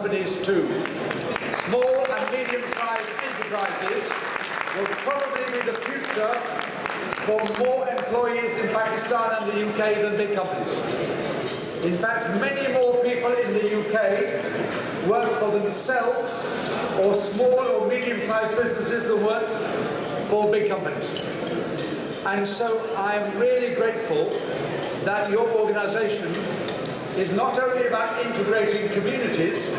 companies too. Small and medium-sized enterprises will probably be the future for more employees in Pakistan and the UK than big companies. In fact, many more people in the UK work for themselves or small or medium-sized businesses than work for big companies. And so I'm really grateful that your organisation is not only about integrating communities,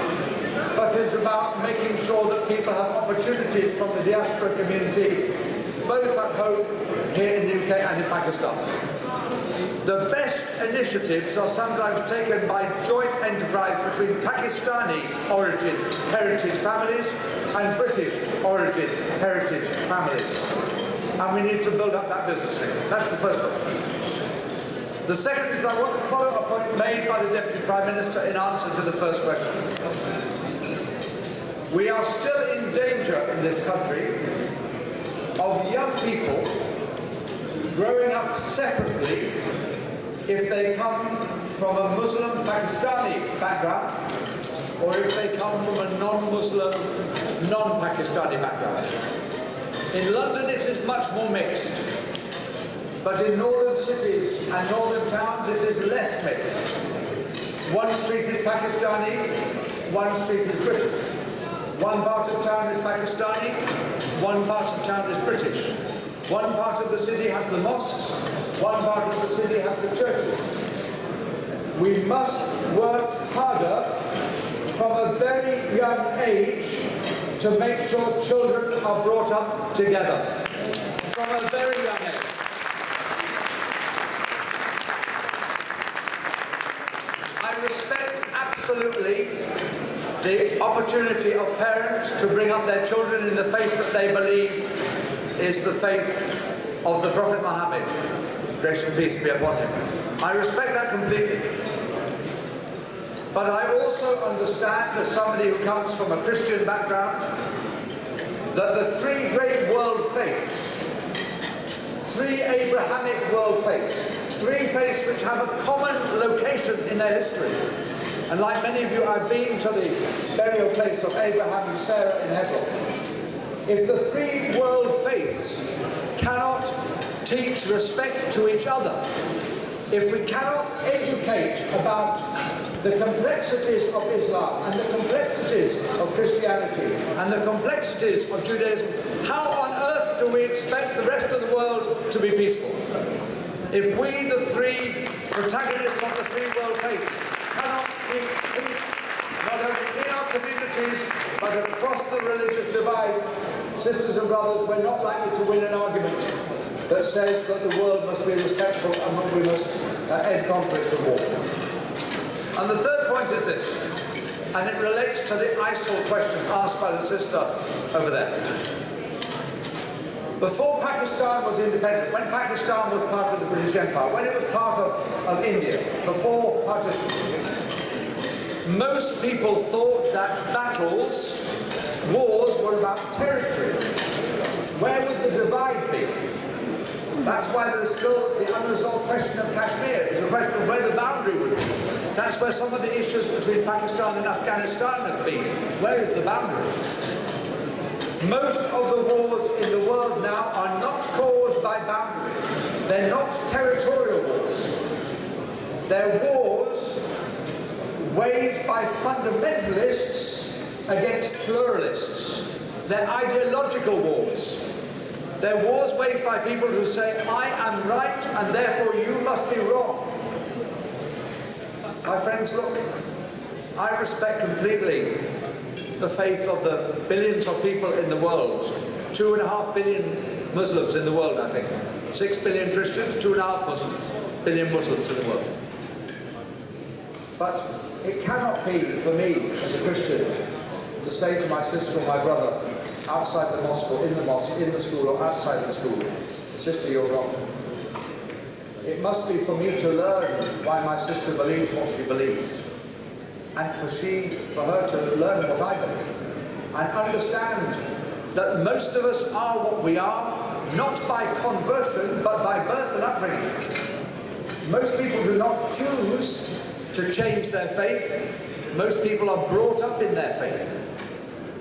but is about making sure that people have opportunities from the diaspora community, both at home, here in the UK and in Pakistan. The best initiatives are sometimes taken by joint enterprise between Pakistani origin heritage families and British origin heritage families. And we need to build up that business thing. That's the first one. The second is I want to follow a point made by the Deputy Prime Minister in answer to the first question. We are still in danger in this country of young people growing up separately if they come from a Muslim Pakistani background or if they come from a non-Muslim, non-Pakistani background. In London it is much more mixed. But in northern cities and northern towns it is less mixed. One street is Pakistani, one street is British. One part of town is Pakistani, one part of town is British. One part of the city has the mosques, one part of the city has the churches. We must work harder from a very young age to make sure children are brought up together. From a very young age. I respect absolutely the opportunity of parents to bring up their children in the faith that they believe is the faith of the Prophet Muhammad, grace and peace be upon him. I respect that completely. But I also understand, as somebody who comes from a Christian background, that the three great world faiths, three Abrahamic world faiths, three faiths which have a common location in their history. And like many of you, I've been to the burial place of Abraham and Sarah in Hebron. If the three world faiths cannot teach respect to each other, if we cannot educate about the complexities of Islam and the complexities of Christianity and the complexities of Judaism, how on earth do we expect the rest of the world to be peaceful? If we, the three protagonists of the three world faiths, cannot teach peace, not only in our communities, but across the religious divide, sisters and brothers, we're not likely to win an argument that says that the world must be respectful and we must end conflict and war. And the third point is this, and it relates to the ISIL question asked by the sister over there. Before Pakistan was independent, when Pakistan was part of the British Empire, when it was part of India, before partition, most people thought that battles, wars, were about territory. Where would the divide be? That's why there is still the unresolved question of Kashmir. It's a question of where the boundary would be. That's where some of the issues between Pakistan and Afghanistan have been. Where is the boundary? Most of the wars in the world now are not caused by boundaries. They're not territorial wars. They're wars waged by fundamentalists against pluralists. They're ideological wars. They're wars waged by people who say, I am right and therefore you must be wrong. My friends, look, I respect completely the faith of the billions of people in the world. 2.5 billion Muslims in the world, I think. 6 billion Christians, 2.5 billion Muslims in the world. But it cannot be for me as a Christian to say to my sister or my brother outside the mosque or in the mosque, in the school or outside the school, sister, you're wrong. It must be for me to learn why my sister believes what she believes. And for her to learn what I believe. And understand that most of us are what we are, not by conversion, but by birth and upbringing. Most people do not choose to change their faith. Most people are brought up in their faith,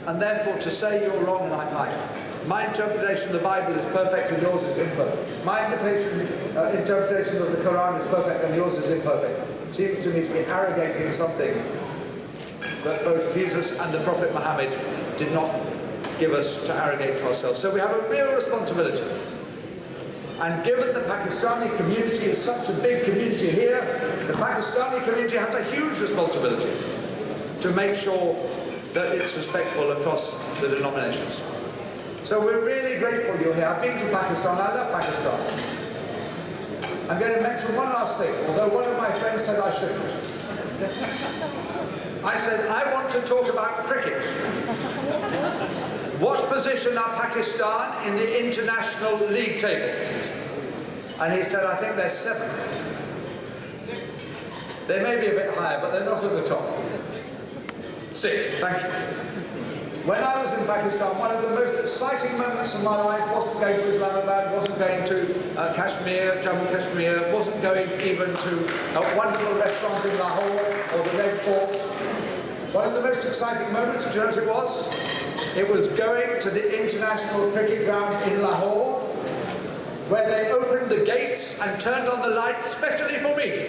and therefore to say you're wrong and I'm right. My interpretation of the Bible is perfect and yours is imperfect. My interpretation of the Quran is perfect and yours is imperfect. It seems to me to be arrogating something that both Jesus and the Prophet Muhammad did not give us to arrogate to ourselves. So we have a real responsibility. And given the Pakistani community is such a big community here, the Pakistani community has a huge responsibility to make sure that it's respectful across the denominations. So we're really grateful you're here. I've been to Pakistan. I love Pakistan. I'm going to mention one last thing, although one of my friends said I shouldn't. I said, I want to talk about cricket. What position are Pakistan in the international league table? And he said, I think they're 7th. They may be a bit higher, but they're not at the top. 6th, thank you. When I was in Pakistan, one of the most exciting moments of my life wasn't going to Islamabad, wasn't going to Kashmir, Jammu Kashmir, wasn't going even to wonderful restaurants in Lahore or the Red Fort. One of the most exciting moments, do you know what it was? It was going to the international cricket ground in Lahore, where they opened the gates and turned on the lights specially for me.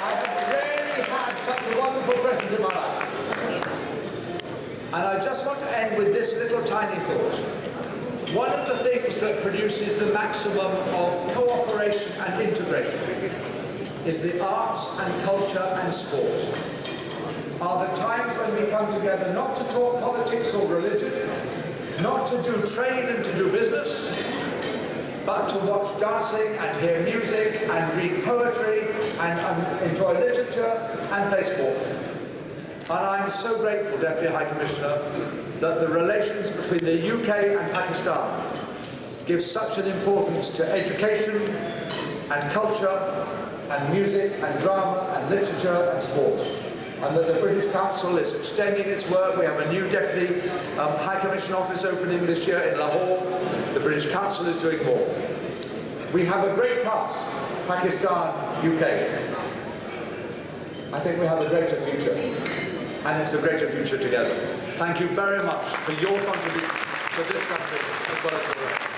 I have rarely had such a wonderful present in my life. And I just want to end with this little tiny thought. One of the things that produces the maximum of cooperation and integration is the arts and culture and sport. Are the times when we come together not to talk politics or religion, not to do trade and to do business, but to watch dancing and hear music and read poetry and enjoy literature and play sport. And I'm so grateful, Deputy High Commissioner, that the relations between the UK and Pakistan give such an importance to education and culture and music and drama and literature and sport. And that the British Council is extending its work. We have a new Deputy High Commission office opening this year in Lahore. The British Council is doing more. We have a great past, Pakistan, UK. I think we have a greater future, and it's a greater future together. Thank you very much for your contribution to this country as well as the world.